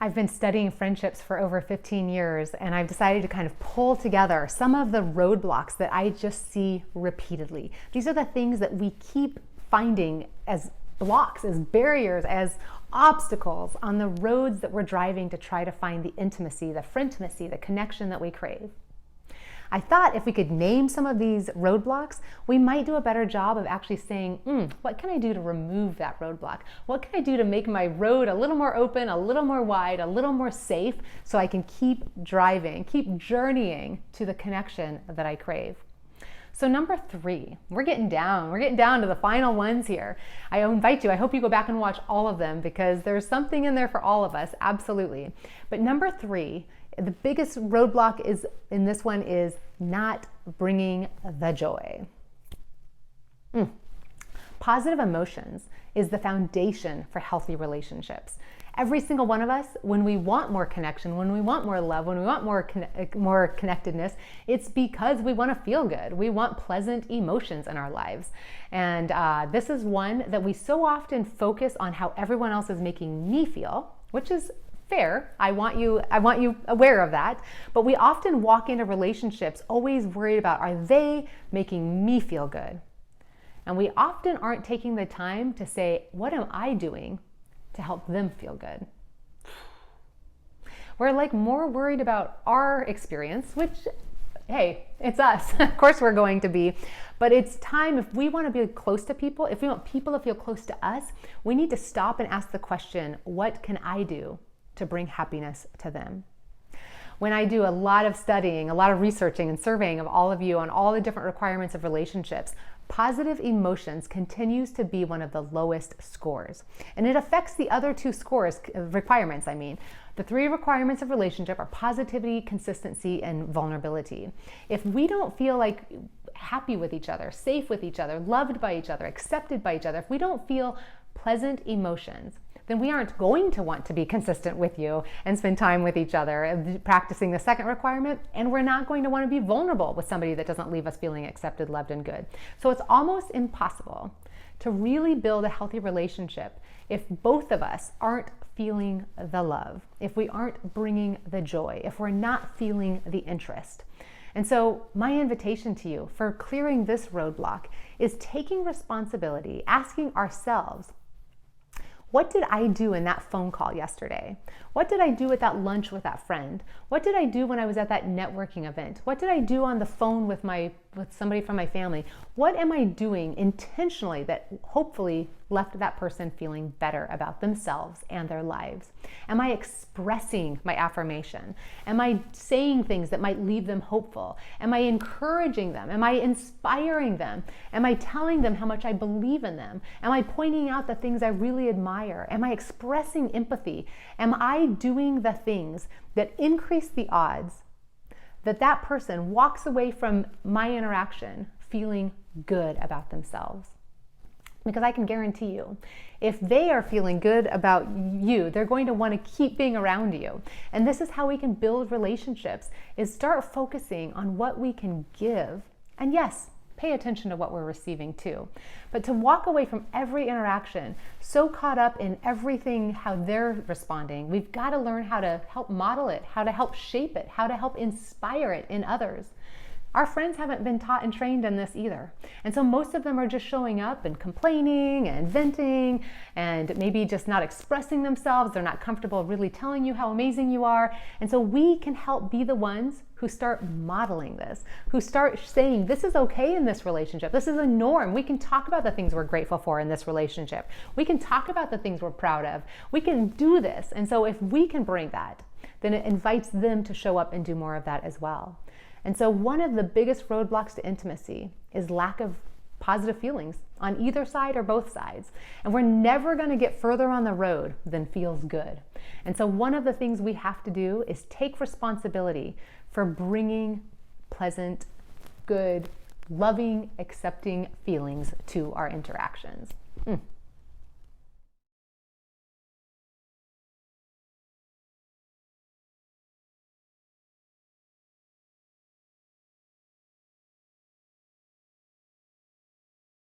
I've been studying friendships for over 15 years, and I've decided to kind of pull together some of the roadblocks that I just see repeatedly. These are the things that we keep finding as blocks, as barriers, as obstacles on the roads that we're driving to try to find the intimacy, the frientimacy, the connection that we crave. I thought if we could name some of these roadblocks, we might do a better job of actually saying, what can I do to remove that roadblock? What can I do to make my road a little more open, a little more wide, a little more safe, so I can keep driving, keep journeying to the connection that I crave? So number 3, we're getting down to the final ones here. I invite you, I hope you go back and watch all of them because there's something in there for all of us, absolutely. But number 3, the biggest roadblock in this one is not bringing the joy. Positive emotions is the foundation for healthy relationships. Every single one of us, when we want more connection, when we want more love, when we want more connectedness, it's because we want to feel good. We want pleasant emotions in our lives. And this is one that we so often focus on how everyone else is making me feel, which is fair. I want you aware of that. But we often walk into relationships always worried about, are they making me feel good? And we often aren't taking the time to say, what am I doing to help them feel good? We're like more worried about our experience, which, hey, it's us. Of course we're going to be. But it's time, if we want to be close to people, if we want people to feel close to us, we need to stop and ask the question, what can I do to bring happiness to them? When I do a lot of studying, a lot of researching and surveying of all of you on all the different requirements of relationships, positive emotions continues to be one of the lowest scores. And it affects the other 2 requirements. The 3 requirements of relationship are positivity, consistency, and vulnerability. If we don't feel like happy with each other, safe with each other, loved by each other, accepted by each other, if we don't feel pleasant emotions, then we aren't going to want to be consistent with you and spend time with each other, practicing the second requirement, and we're not going to want to be vulnerable with somebody that doesn't leave us feeling accepted, loved, and good. So it's almost impossible to really build a healthy relationship if both of us aren't feeling the love, if we aren't bringing the joy, if we're not feeling the interest. And so my invitation to you for clearing this roadblock is taking responsibility, asking ourselves, what did I do in that phone call yesterday? What did I do at that lunch with that friend? What did I do when I was at that networking event? What did I do on the phone with somebody from my family? What am I doing intentionally that hopefully left that person feeling better about themselves and their lives? Am I expressing my affirmation? Am I saying things that might leave them hopeful? Am I encouraging them? Am I inspiring them? Am I telling them how much I believe in them? Am I pointing out the things I really admire? Am I expressing empathy? Am I doing the things that increase the odds that that person walks away from my interaction feeling good about themselves? Because I can guarantee you, if they are feeling good about you, they're going to want to keep being around you. And this is how we can build relationships, is start focusing on what we can give. And yes, pay attention to what we're receiving too. But to walk away from every interaction so caught up in everything, how they're responding, we've got to learn how to help model it, how to help shape it, how to help inspire it in others. Our friends haven't been taught and trained in this either. And so most of them are just showing up and complaining and venting and maybe just not expressing themselves. They're not comfortable really telling you how amazing you are. And so we can help be the ones who start modeling this, who start saying, this is okay in this relationship. This is a norm. We can talk about the things we're grateful for in this relationship. We can talk about the things we're proud of. We can do this. And so if we can bring that, then it invites them to show up and do more of that as well. And so one of the biggest roadblocks to intimacy is lack of positive feelings on either side or both sides. And we're never going to get further on the road than feels good. And so one of the things we have to do is take responsibility for bringing pleasant, good, loving, accepting feelings to our interactions.